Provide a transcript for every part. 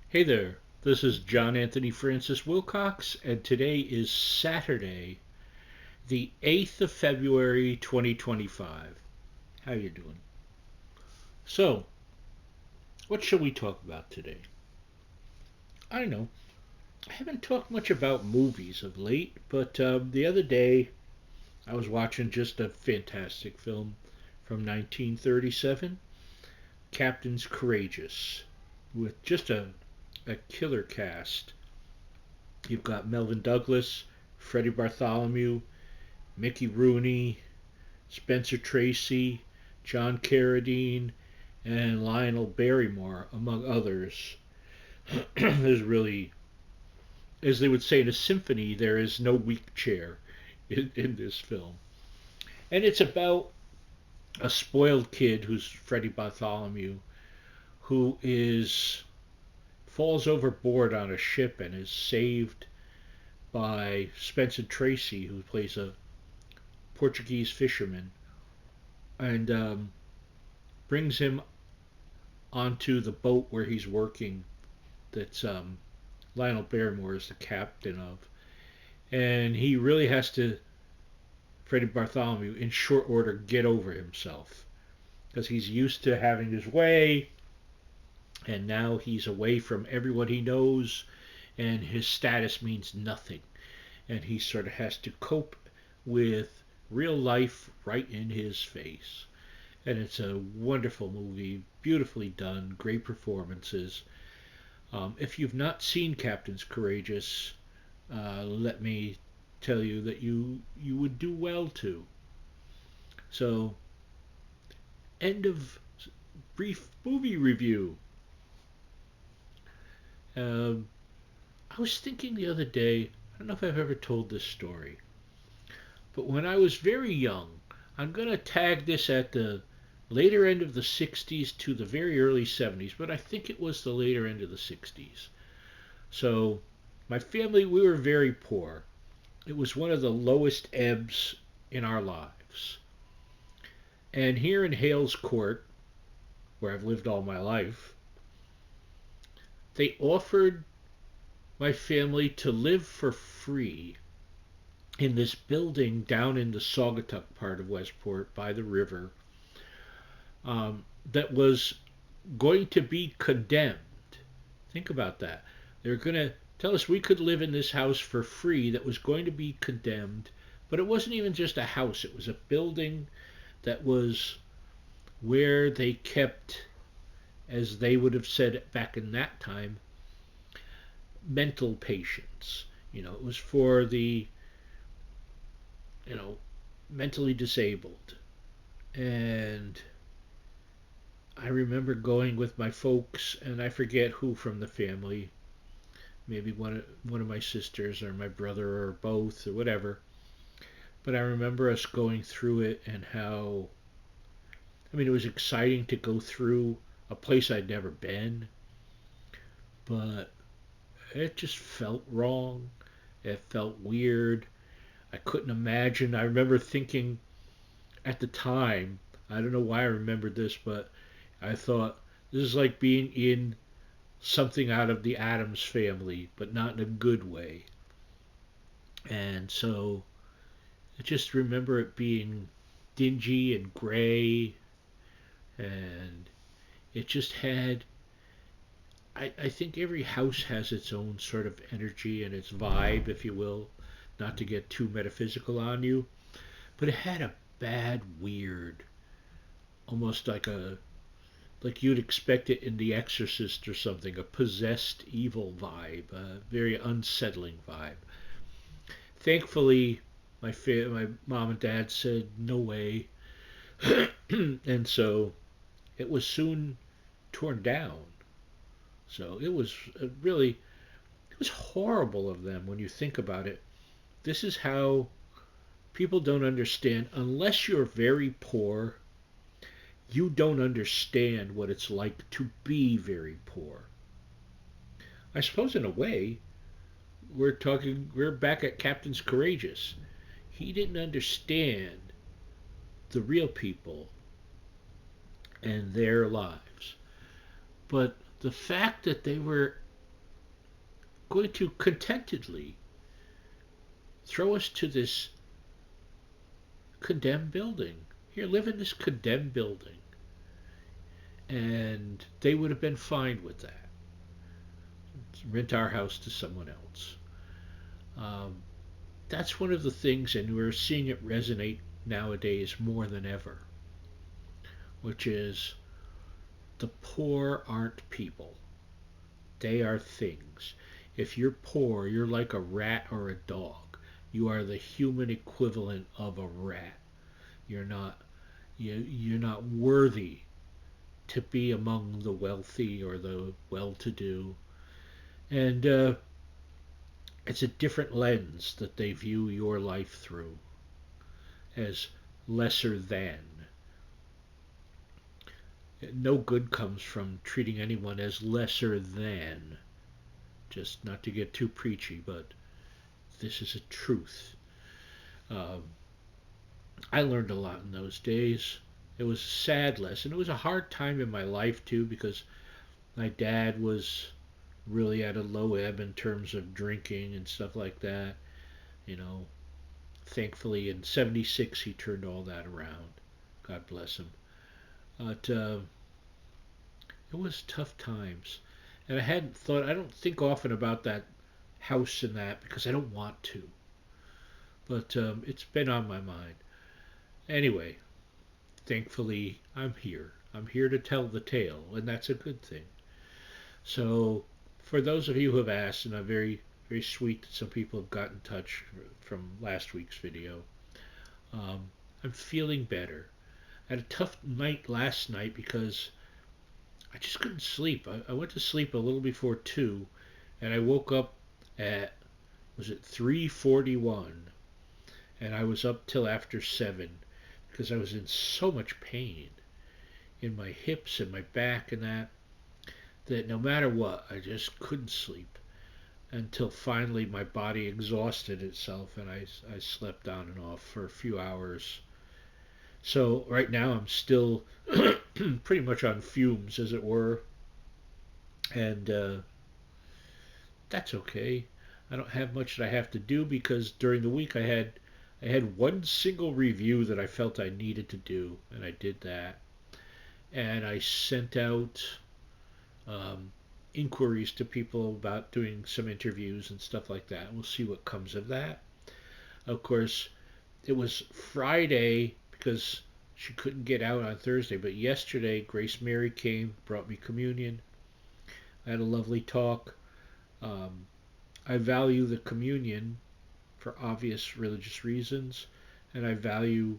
Hey there, this is John Anthony Wilcox, and today is Saturday, the 8th of February, 2025. How you doing? So, what shall we talk about today? I don't know. I haven't talked much about movies of late, but the other day I was watching just a fantastic film from 1937, Captain's Courageous, with just a killer cast. You've got Melvin Douglas, Freddie Bartholomew, Mickey Rooney, Spencer Tracy, John Carradine, and Lionel Barrymore, among others. There's really, as they would say in a symphony, there is no weak chair in this film. And it's about a spoiled kid who's Freddie Bartholomew, who is falls overboard on a ship and is saved by Spencer Tracy, who plays a Portuguese fisherman, and brings him onto the boat where he's working. That's Lionel Barrymore is the captain of, and he really has to Freddie Bartholomew in short order get over himself because he's used to having his way, and now he's away from everyone he knows, and his status means nothing, and he sort of has to cope with real life right in his face. And it's a wonderful movie, beautifully done, great performances. If you've not seen Captain's Courageous, let me tell you that you would do well to. So, end of brief movie review. Um, I was thinking the other day, I don't know if I've ever told this story, but when I was very young, I'm going to tag this at the later end of the 60s to the very early 70s, but I think it was the later end of the 60s. So, my family, we were very poor. It was one of the lowest ebbs in our lives. And here in Hales Court, where I've lived all my life, they offered my family to live for free in this building down in the Saugatuck part of Westport by the river, that was going to be condemned. Think about that. They're going to tell us we could live in this house for free that was going to be condemned, but it wasn't even just a house, it was a building that was where they kept, as they would have said back in that time, mental patients. It was for the, you know, mentally disabled. And I remember going with my folks, and I forget who from the family, maybe one of my sisters or my brother or both or whatever. But I remember us going through it and how, I mean, it was exciting to go through a place I'd never been, but it just felt wrong. It felt weird. I couldn't imagine. I remember thinking at the time, I don't know why I remembered this, but I thought this is like being in something out of the Addams family, but not in a good way. And so I just remember it being dingy and gray, and it just had. I think every house has its own sort of energy and its vibe, if you will, not to get too metaphysical on you, but it had a bad, weird, almost like you'd expect it in The Exorcist or something, a possessed evil vibe, a very unsettling vibe. Thankfully, my mom and dad said no way, and so it was soon torn down. So it was really it was horrible of them when you think about it. This is how people don't understand unless you're very poor. You don't understand what it's like to be very poor. I suppose in a way, we're back at Captain's Courageous. He didn't understand the real people and their lives. But the fact that they were going to contentedly throw us to this condemned building. Here, live in this condemned building. And they would have been fine with that. Rent our house to someone else. Um, that's one of the things, and we're seeing it resonate nowadays more than ever, which is the poor aren't people. They are things. If you're poor, you're like a rat or a dog. You are the human equivalent of a rat. You're not you're not worthy to be among the wealthy or the well-to-do. And it's a different lens that they view your life through, as lesser than. No good comes from treating anyone as lesser than. Just not to get too preachy, but this is a truth. Um, I learned a lot in those days. It was a sad lesson. It was a hard time in my life, too, because my dad was really at a low ebb in terms of drinking and stuff like that. You know, thankfully in '76 he turned all that around. God bless him. But it was tough times. And I don't think often about that house and that because I don't want to. But it's been on my mind. Anyway, thankfully I'm here. I'm here to tell the tale, and that's a good thing. So, for those of you who have asked, and I'm very sweet that some people have got in touch from last week's video, I'm feeling better. I had a tough night last night because I just couldn't sleep. I went to sleep a little before 2, and I woke up at, was it 3:41, and I was up till after 7 because I was in so much pain in my hips and my back and that no matter what, I just couldn't sleep until finally my body exhausted itself and I slept on and off for a few hours. So right now I'm still pretty much on fumes, as it were, and that's okay. I don't have much that I have to do because during the week I had one single review that I felt I needed to do, and I did that. And I sent out um, inquiries to people about doing some interviews and stuff like that. We'll see what comes of that. Of course, it was Friday because she couldn't get out on Thursday, but yesterday Grace Mary came, brought me communion. I had a lovely talk. Um, I value the communion for obvious religious reasons, and I value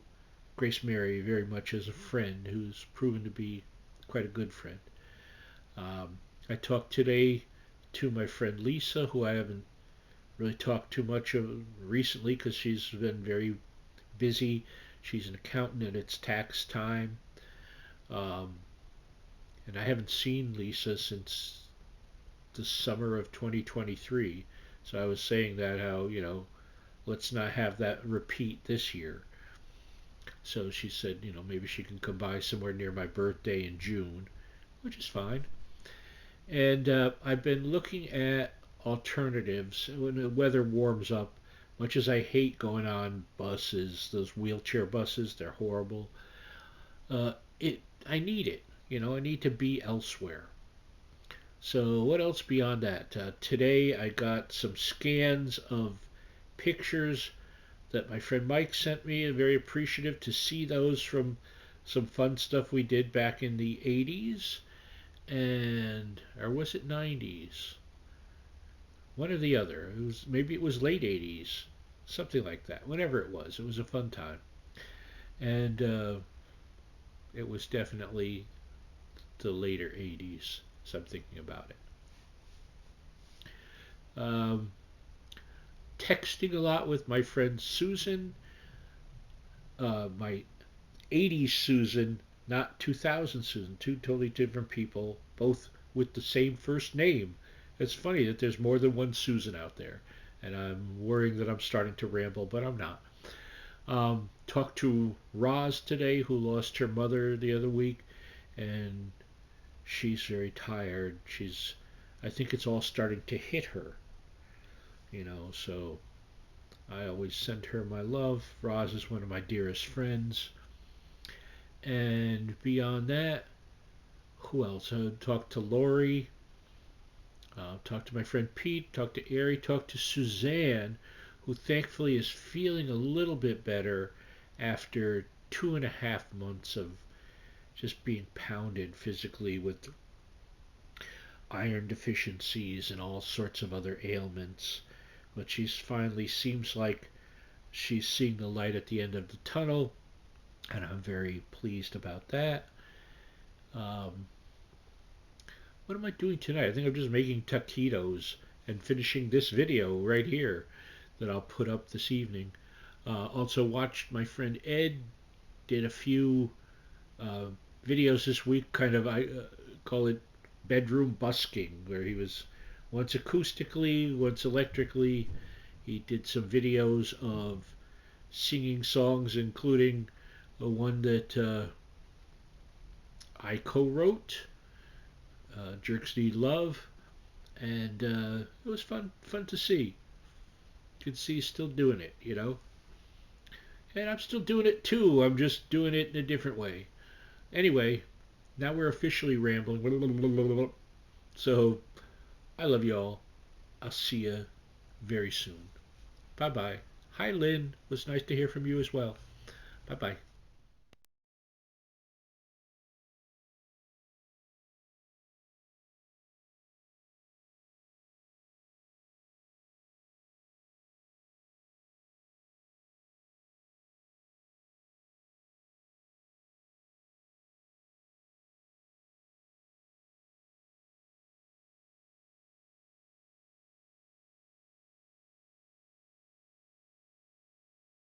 Grace Mary very much as a friend who's proven to be quite a good friend. I talked today to my friend Lisa, who I haven't really talked too much of recently because she's been very busy. She's an accountant and it's tax time. Um, and I haven't seen Lisa since the summer of 2023. So I was saying that how, let's not have that repeat this year. So she said, maybe she can come by somewhere near my birthday in June, which is fine. And I've been looking at alternatives when the weather warms up. Much as I hate going on buses, those wheelchair buses, they're horrible. I need it. I need to be elsewhere. So what else beyond that? Today I got some scans of pictures that my friend Mike sent me. I'm very appreciative to see those from some fun stuff we did back in the 80s or was it 90s? One or the other. Maybe it was late 80s, something like that. Whatever it was a fun time, and it was definitely the later 80s. So I'm thinking about it. Texting a lot with my friend Susan, my 80s Susan, not 2000 Susan, two totally different people, both with the same first name. It's funny that there's more than one Susan out there, and I'm worrying that I'm starting to ramble, but I'm not. Talked to Roz today, who lost her mother the other week, and she's very tired. I think it's all starting to hit her. So I always send her my love. Roz is one of my dearest friends. And beyond that, who else? I talked to Lori, talked to my friend Pete, talked to Ari, talked to Suzanne, who thankfully is feeling a little bit better after 2.5 months of just being pounded physically with iron deficiencies and all sorts of other ailments. But she's finally seems like she's seeing the light at the end of the tunnel, and I'm very pleased about that. Um, what am I doing tonight? I think I'm just making taquitos and finishing this video right here that I'll put up this evening. Also watched my friend Ed did a few uh, videos this week, kind of I call it bedroom busking, where he was once acoustically, once electrically. He did some videos of singing songs, including one that I co-wrote, "Jerks Need Love," and it was fun to see. You can see he's still doing it. And I'm still doing it too. I'm just doing it in a different way. Anyway, now we're officially rambling. So I love you all. I'll see you very soon. Bye bye. Hi, Lynn. It was nice to hear from you as well. Bye bye.